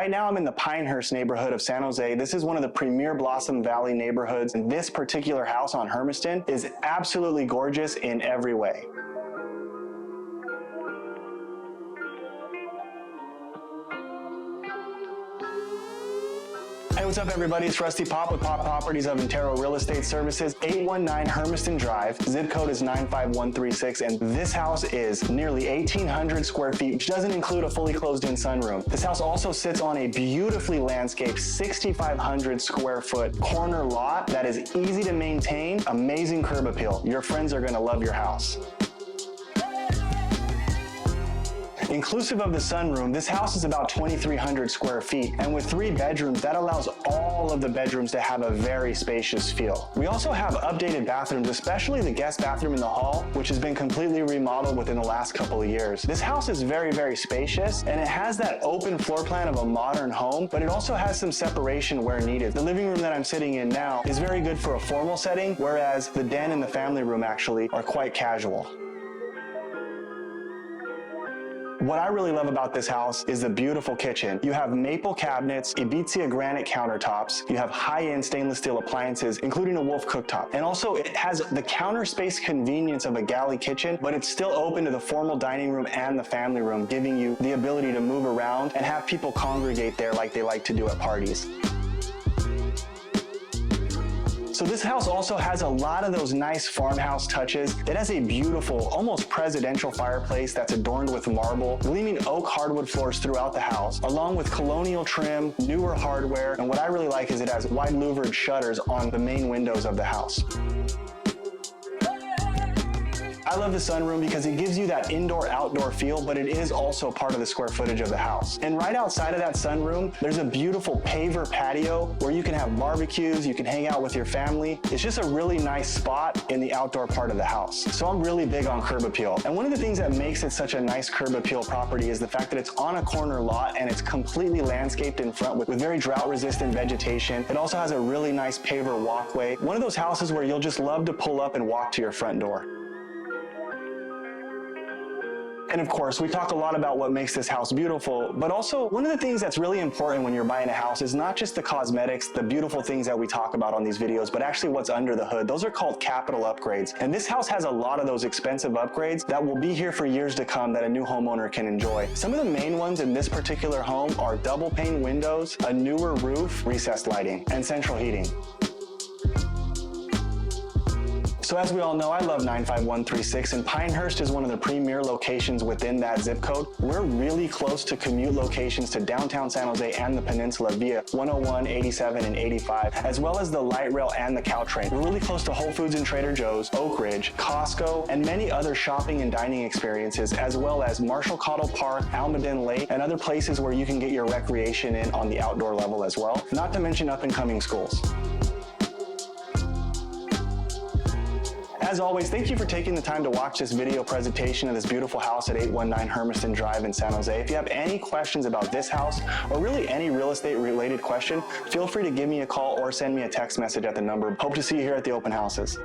Right now I'm in the Pinehurst neighborhood of San Jose. This is one of the premier Blossom Valley neighborhoods, and this particular house on Hermiston is absolutely gorgeous in every way. Hey, what's up everybody? It's Rusty Pop with Pop Properties of Intero Real Estate Services, 819 Hermiston Drive. Zip code is 95136, and this house is nearly 1,800 square feet, which doesn't include a fully closed-in sunroom. This house also sits on a beautifully landscaped 6,500 square foot corner lot that is easy to maintain, amazing curb appeal. Your friends are gonna love your house. Inclusive of the sunroom, this house is about 2,300 square feet, and with 3 bedrooms, that allows all of the bedrooms to have a very spacious feel. We also have updated bathrooms, especially the guest bathroom in the hall, which has been completely remodeled within the last couple of years. This house is very, very spacious, and it has that open floor plan of a modern home, but it also has some separation where needed. The living room that I'm sitting in now is very good for a formal setting, whereas the den and the family room actually are quite casual. What I really love about this house is the beautiful kitchen. You have maple cabinets, Ibitzia granite countertops, you have high-end stainless steel appliances, including a Wolf cooktop. And also it has the counter space convenience of a galley kitchen, but it's still open to the formal dining room and the family room, giving you the ability to move around and have people congregate there like they like to do at parties. So this house also has a lot of those nice farmhouse touches. It has a beautiful, almost presidential fireplace that's adorned with marble, gleaming oak hardwood floors throughout the house, along with colonial trim, newer hardware, and what I really like is it has wide louvered shutters on the main windows of the house. I love the sunroom because it gives you that indoor-outdoor feel, but it is also part of the square footage of the house. And right outside of that sunroom, there's a beautiful paver patio where you can have barbecues, you can hang out with your family. It's just a really nice spot in the outdoor part of the house. So I'm really big on curb appeal. And one of the things that makes it such a nice curb appeal property is the fact that it's on a corner lot and it's completely landscaped in front with very drought-resistant vegetation. It also has a really nice paver walkway. One of those houses where you'll just love to pull up and walk to your front door. And of course, we talk a lot about what makes this house beautiful, but also one of the things that's really important when you're buying a house is not just the cosmetics, the beautiful things that we talk about on these videos, but actually what's under the hood. Those are called capital upgrades. And this house has a lot of those expensive upgrades that will be here for years to come that a new homeowner can enjoy. Some of the main ones in this particular home are double pane windows, a newer roof, recessed lighting, and central heating. So as we all know, I love 95136, and Pinehurst is one of the premier locations within that zip code. We're really close to commute locations to downtown San Jose and the Peninsula via 101, 87, and 85, as well as the light rail and the Caltrain. We're really close to Whole Foods and Trader Joe's, Oakridge, Costco, and many other shopping and dining experiences, as well as Marshall Cottle Park, Almaden Lake, and other places where you can get your recreation in on the outdoor level as well, not to mention up-and-coming schools. As always, thank you for taking the time to watch this video presentation of this beautiful house at 819 Hermiston Drive in San Jose. If you have any questions about this house, or really any real estate related question, feel free to give me a call or send me a text message at the number. Hope to see you here at the open houses.